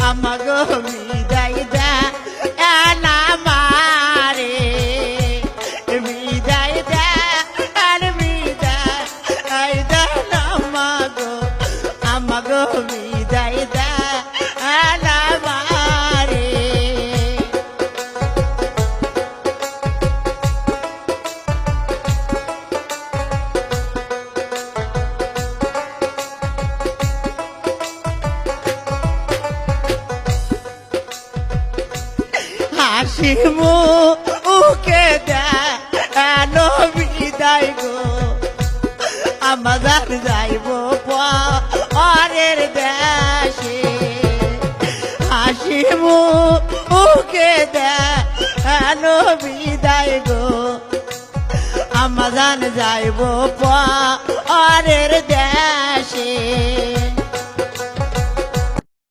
আমাগো বিদায় দে না মারে বিদায় দে আর বিদায় দে না মাগো আমাগো বিদায় দে না মারে হাসি মুখে দেন বিদায় গো আমাদের যাইব পরের দেশে হাসি মুখে দেন বিদায় গো আমাদের যাইব পরের দেশে